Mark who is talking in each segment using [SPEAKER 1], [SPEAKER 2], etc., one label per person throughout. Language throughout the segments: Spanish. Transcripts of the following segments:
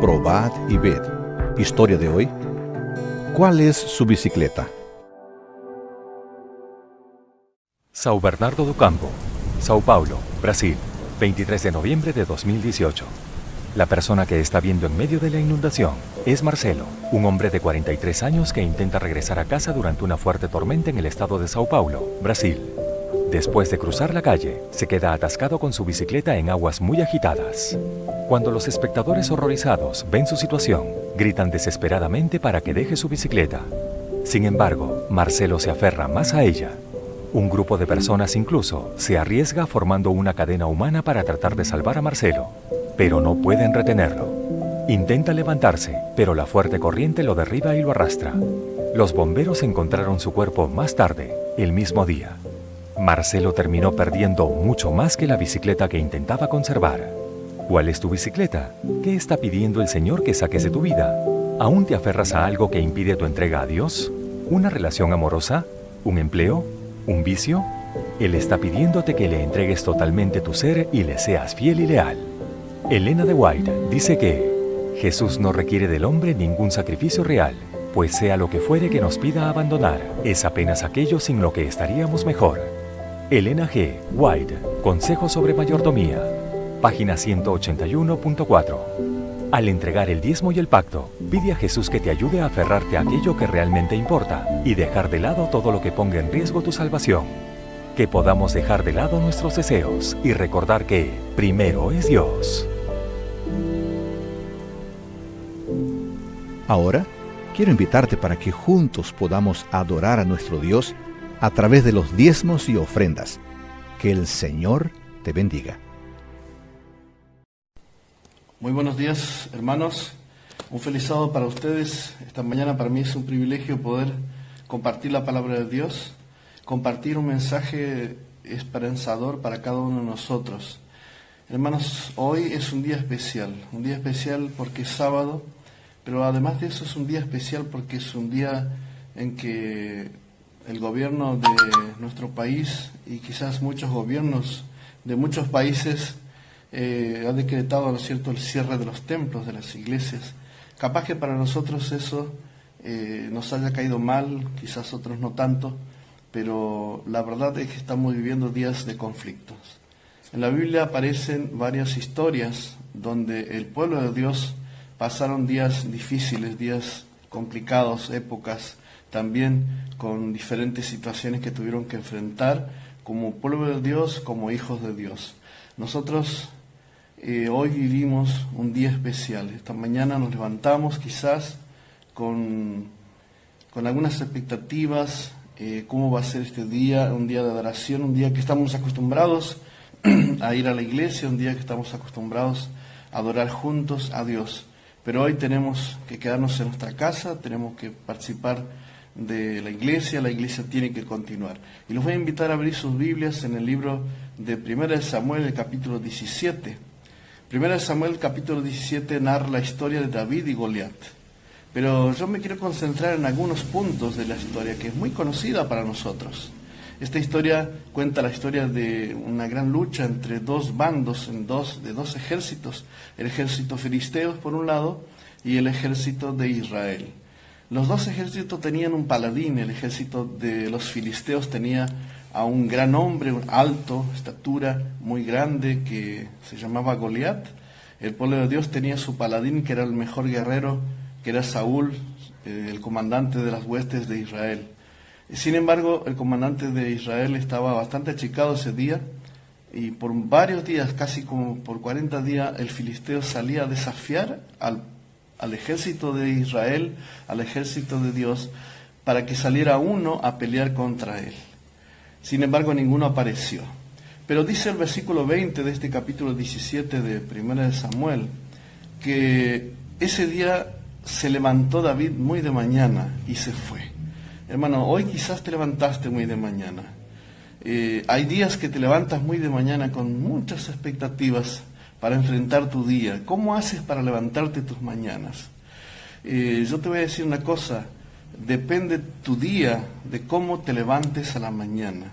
[SPEAKER 1] Probad y ved. Historia de hoy. ¿Cuál es su bicicleta?
[SPEAKER 2] São Bernardo do Campo, Sao Paulo, Brasil, 23 de noviembre de 2018. La persona que está viendo en medio de la inundación es Marcelo, un hombre de 43 años que intenta regresar a casa durante una fuerte tormenta en el estado de Sao Paulo, Brasil. Después de cruzar la calle, se queda atascado con su bicicleta en aguas muy agitadas. Cuando los espectadores horrorizados ven su situación, gritan desesperadamente para que deje su bicicleta. Sin embargo, Marcelo se aferra más a ella. Un grupo de personas incluso se arriesga formando una cadena humana para tratar de salvar a Marcelo, pero no pueden retenerlo. Intenta levantarse, pero la fuerte corriente lo derriba y lo arrastra. Los bomberos encontraron su cuerpo más tarde, el mismo día. Marcelo terminó perdiendo mucho más que la bicicleta que intentaba conservar. ¿Cuál es tu bicicleta? ¿Qué está pidiendo el Señor que saques de tu vida? ¿Aún te aferras a algo que impide tu entrega a Dios? ¿Una relación amorosa? ¿Un empleo? ¿Un vicio? Él está pidiéndote que le entregues totalmente tu ser y le seas fiel y leal. Elena de White dice que Jesús no requiere del hombre ningún sacrificio real, pues sea lo que fuere que nos pida abandonar, es apenas aquello sin lo que estaríamos mejor. Elena G. White, Consejo sobre Mayordomía, página 181.4. Al entregar el diezmo y el pacto, pide a Jesús que te ayude a aferrarte a aquello que realmente importa y dejar de lado todo lo que ponga en riesgo tu salvación. Que podamos dejar de lado nuestros deseos y recordar que primero es Dios.
[SPEAKER 1] Ahora, quiero invitarte para que juntos podamos adorar a nuestro Dios a través de los diezmos y ofrendas. Que el Señor te bendiga.
[SPEAKER 3] Muy buenos días, hermanos. Un feliz sábado para ustedes. Esta mañana para mí es un privilegio poder compartir la palabra de Dios, compartir un mensaje esperanzador para cada uno de nosotros. Hermanos, hoy es un día especial porque es sábado, pero además de eso es un día especial porque es un día en que el gobierno de nuestro país y quizás muchos gobiernos de muchos países ha decretado, ¿no es cierto?, el cierre de los templos, de las iglesias. Capaz que para nosotros eso nos haya caído mal, quizás otros no tanto, pero la verdad es que estamos viviendo días de conflictos. En la Biblia aparecen varias historias donde el pueblo de Dios pasaron días difíciles, días complicados, épocas también con diferentes situaciones que tuvieron que enfrentar como pueblo de Dios, como hijos de Dios. Nosotros hoy vivimos un día especial. Esta mañana nos levantamos quizás con algunas expectativas, cómo va a ser este día, un día de adoración, un día que estamos acostumbrados a ir a la iglesia, un día que estamos acostumbrados a adorar juntos a Dios. Pero hoy tenemos que quedarnos en nuestra casa, tenemos que participar de la iglesia tiene que continuar. Y los voy a invitar a abrir sus Biblias en el libro de 1 Samuel, el capítulo 17. 1 Samuel, capítulo 17, narra la historia de David y Goliat. Pero yo me quiero concentrar en algunos puntos de la historia, que es muy conocida para nosotros. Esta historia cuenta la historia de una gran lucha entre dos bandos, de dos ejércitos. El ejército filisteo por un lado y el ejército de Israel. Los dos ejércitos tenían un paladín. El ejército de los filisteos tenía a un gran hombre, alto, estatura muy grande, que se llamaba Goliat. El pueblo de Dios tenía su paladín, que era el mejor guerrero, que era Saúl, el comandante de las huestes de Israel. Sin embargo, el comandante de Israel estaba bastante achicado ese día, y por varios días, casi como por 40 días, el filisteo salía a desafiar al ejército de Israel, al ejército de Dios, para que saliera uno a pelear contra él. Sin embargo, ninguno apareció. Pero dice el versículo 20 de este capítulo 17 de 1 Samuel, que ese día se levantó David muy de mañana y se fue. Hermano, hoy quizás te levantaste muy de mañana. Hay días que te levantas muy de mañana con muchas expectativas para enfrentar tu día. ¿Cómo haces para levantarte tus mañanas? Yo te voy a decir una cosa, depende tu día de cómo te levantes a la mañana,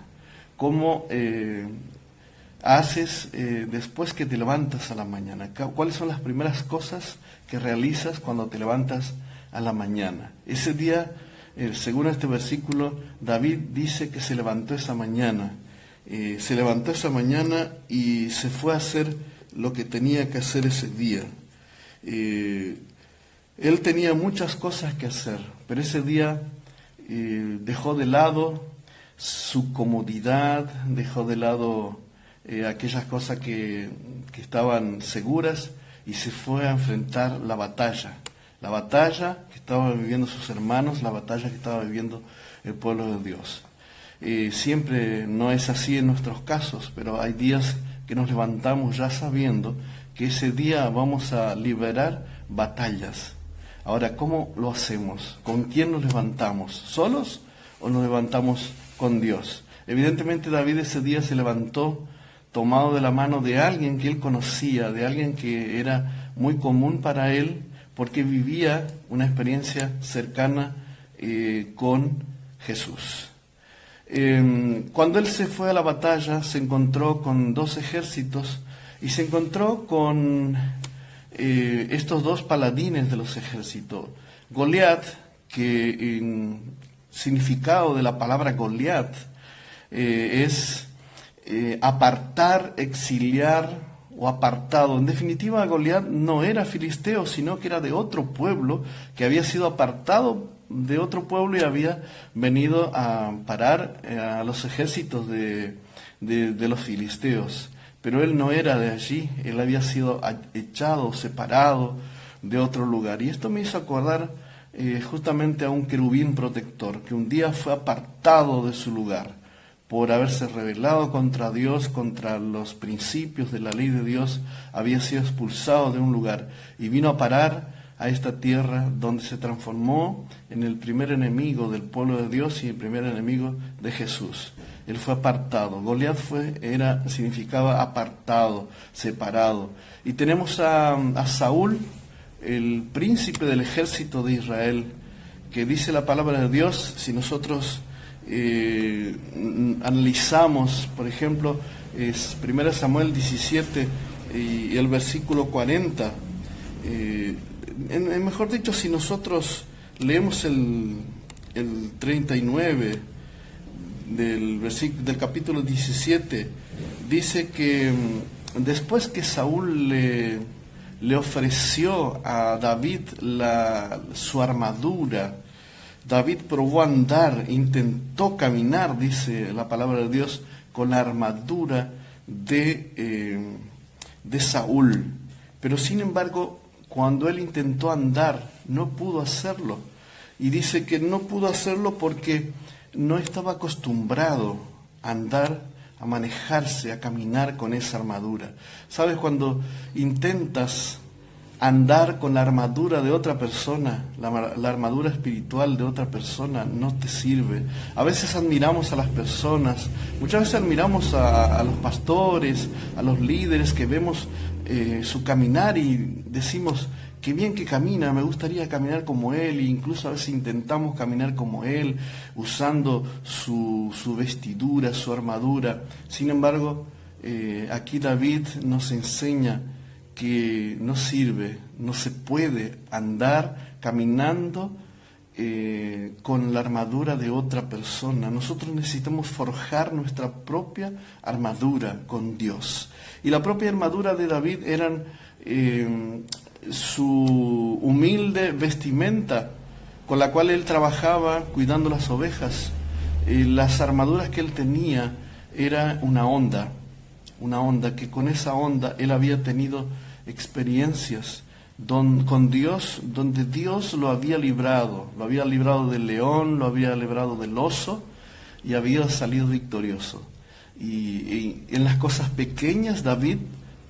[SPEAKER 3] cómo haces después que te levantas a la mañana? ¿Cuáles son las primeras cosas que realizas cuando te levantas a la mañana? Ese día, según este versículo, David dice que se levantó esa mañana. Se levantó esa mañana y se fue a hacer lo que tenía que hacer ese día. Él tenía muchas cosas que hacer, pero ese día dejó de lado su comodidad, dejó de lado aquellas cosas que estaban seguras y se fue a enfrentar la batalla que estaban viviendo sus hermanos, la batalla que estaba viviendo el pueblo de Dios. Siempre no es así en nuestros casos, pero hay días que nos levantamos ya sabiendo que ese día vamos a liberar batallas. Ahora, ¿cómo lo hacemos? ¿Con quién nos levantamos? ¿Solos o nos levantamos con Dios? Evidentemente David ese día se levantó tomado de la mano de alguien que él conocía, de alguien que era muy común para él, porque vivía una experiencia cercana con Jesús. Cuando él se fue a la batalla, se encontró con 2 ejércitos y se encontró con estos 2 paladines de los ejércitos. Goliat, que en significado de la palabra Goliat es apartar, exiliar o apartado. En definitiva, Goliat no era filisteo, sino que era de otro pueblo, que había sido apartado de otro pueblo y había venido a parar a los ejércitos de los filisteos. Pero él no era de allí, él había sido echado, separado de otro lugar. Y esto me hizo acordar justamente a un querubín protector, que un día fue apartado de su lugar por haberse rebelado contra Dios, contra los principios de la ley de Dios, había sido expulsado de un lugar y vino a parar a esta tierra donde se transformó en el primer enemigo del pueblo de Dios y el primer enemigo de Jesús. Él fue apartado. Goliat significaba apartado, separado. Y tenemos a Saúl, el príncipe del ejército de Israel, que dice la palabra de Dios, si nosotros analizamos, por ejemplo, es 1 Samuel 17 y el versículo 40, mejor dicho, si nosotros leemos el 39 del capítulo 17, dice que después que Saúl le ofreció a David su armadura, David probó andar, intentó caminar, dice la palabra de Dios, con la armadura de Saúl. Pero sin embargo, cuando él intentó andar, no pudo hacerlo. Y dice que no pudo hacerlo porque no estaba acostumbrado a andar, a manejarse, a caminar con esa armadura. ¿Sabes? Cuando intentas andar con la armadura de otra persona, la armadura espiritual de otra persona, no te sirve. A veces admiramos a las personas, muchas veces admiramos a los pastores, a los líderes, que vemos su caminar y decimos, qué bien que camina, me gustaría caminar como él, e incluso a veces intentamos caminar como él, usando su vestidura, su armadura. Sin embargo, aquí David nos enseña que no sirve, no se puede andar caminando con la armadura de otra persona. Nosotros necesitamos forjar nuestra propia armadura con Dios. Y la propia armadura de David eran su humilde vestimenta con la cual él trabajaba cuidando las ovejas. Las armaduras que él tenía era una onda que con esa onda él había tenido experiencias con Dios, donde Dios lo había librado del león, lo había librado del oso y había salido victorioso. Y en las cosas pequeñas David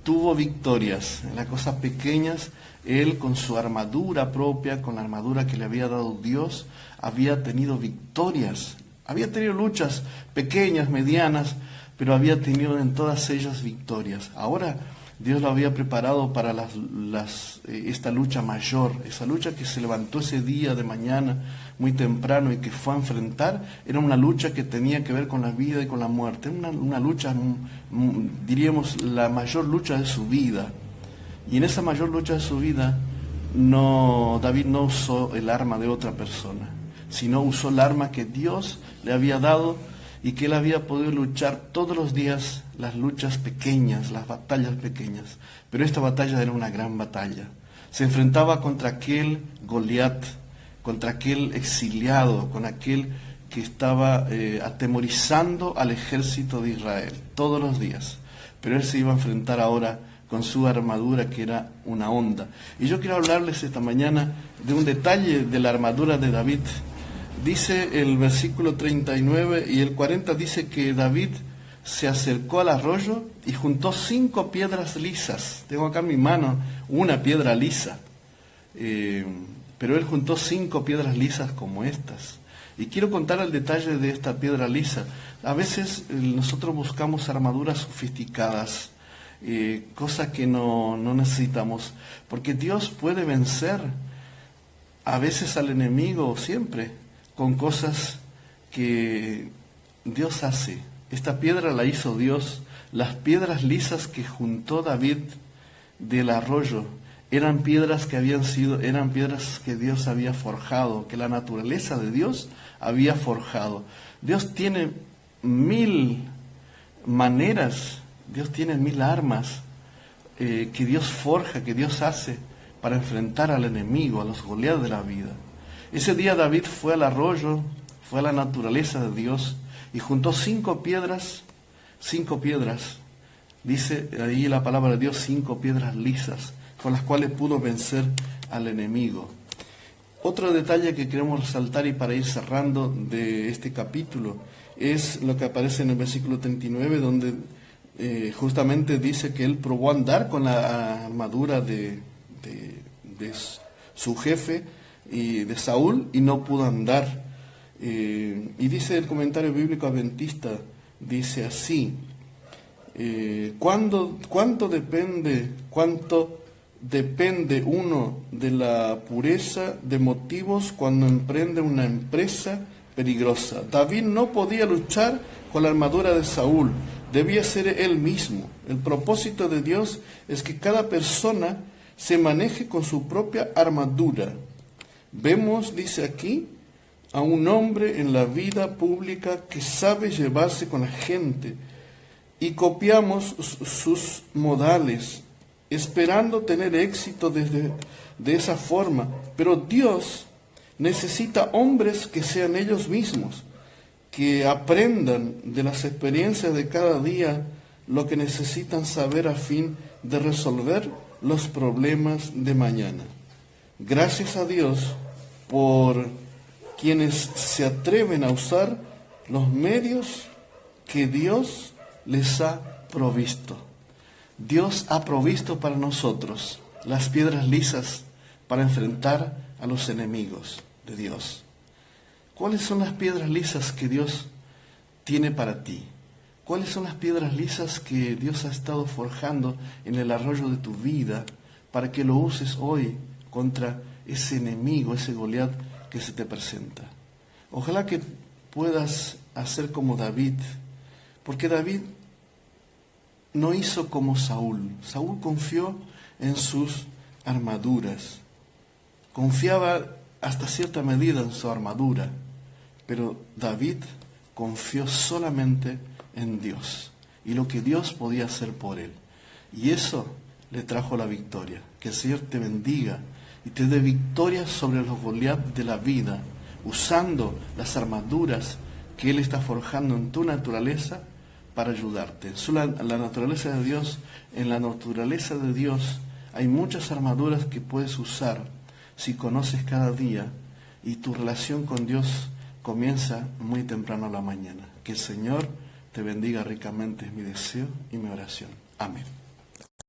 [SPEAKER 3] tuvo victorias, en las cosas pequeñas él con su armadura propia, con la armadura que le había dado Dios, había tenido victorias, había tenido luchas pequeñas, medianas, pero había tenido en todas ellas victorias. Ahora Dios lo había preparado para esta lucha mayor, esa lucha que se levantó ese día de mañana muy temprano y que fue a enfrentar. Era una lucha que tenía que ver con la vida y con la muerte, una lucha, diríamos, la mayor lucha de su vida. Y en esa mayor lucha de su vida, David no usó el arma de otra persona, sino usó el arma que Dios le había dado y que él había podido luchar todos los días las luchas pequeñas, las batallas pequeñas. Pero esta batalla era una gran batalla. Se enfrentaba contra aquel Goliat, contra aquel exiliado, con aquel que estaba atemorizando al ejército de Israel todos los días. Pero él se iba a enfrentar ahora con su armadura, que era una honda. Y yo quiero hablarles esta mañana de un detalle de la armadura de David. Dice el versículo 39 y el 40, dice que David se acercó al arroyo y juntó 5 piedras lisas. Tengo acá en mi mano una piedra lisa, pero él juntó 5 piedras lisas como estas. Y quiero contar el detalle de esta piedra lisa. A veces nosotros buscamos armaduras sofisticadas, cosas que no necesitamos, porque Dios puede vencer a veces al enemigo, siempre, con cosas que Dios hace. Esta piedra la hizo Dios. Las piedras lisas que juntó David del arroyo eran piedras que Dios había forjado, que la naturaleza de Dios había forjado. Dios tiene 1000 maneras, Dios tiene 1000 armas que Dios forja, que Dios hace para enfrentar al enemigo, a los Goliat de la vida. Ese día David fue al arroyo, fue a la naturaleza de Dios y juntó 5 piedras, dice ahí la palabra de Dios, 5 piedras lisas, con las cuales pudo vencer al enemigo. Otro detalle que queremos resaltar y para ir cerrando de este capítulo es lo que aparece en el versículo 39, donde justamente dice que él probó andar con la armadura de su jefe y de Saúl y no pudo andar. Y dice el comentario bíblico adventista, dice así: ¿cuánto depende uno de la pureza de motivos cuando emprende una empresa peligrosa? David no podía luchar con la armadura de Saúl, debía ser él mismo. El propósito de Dios es que cada persona se maneje con su propia armadura. Vemos, dice aquí, a un hombre en la vida pública que sabe llevarse con la gente y copiamos sus modales, esperando tener éxito de esa forma. Pero Dios necesita hombres que sean ellos mismos, que aprendan de las experiencias de cada día lo que necesitan saber a fin de resolver los problemas de mañana. Gracias a Dios por quienes se atreven a usar los medios que Dios les ha provisto. Dios ha provisto para nosotros las piedras lisas para enfrentar a los enemigos de Dios. ¿Cuáles son las piedras lisas que Dios tiene para ti? ¿Cuáles son las piedras lisas que Dios ha estado forjando en el arroyo de tu vida para que lo uses hoy contra ese enemigo, ese Goliat que se te presenta? Ojalá que puedas hacer como David, porque David no hizo como Saúl. Saúl confió en sus armaduras, confiaba hasta cierta medida en su armadura, pero David confió solamente en Dios y lo que Dios podía hacer por él. Y eso le trajo la victoria. Que el Señor te bendiga y te dé victoria sobre los Goliat de la vida, usando las armaduras que Él está forjando en tu naturaleza para ayudarte. La naturaleza de Dios, en la naturaleza de Dios hay muchas armaduras que puedes usar si conoces cada día y tu relación con Dios comienza muy temprano a la mañana. Que el Señor te bendiga ricamente, es mi deseo y mi oración. Amén.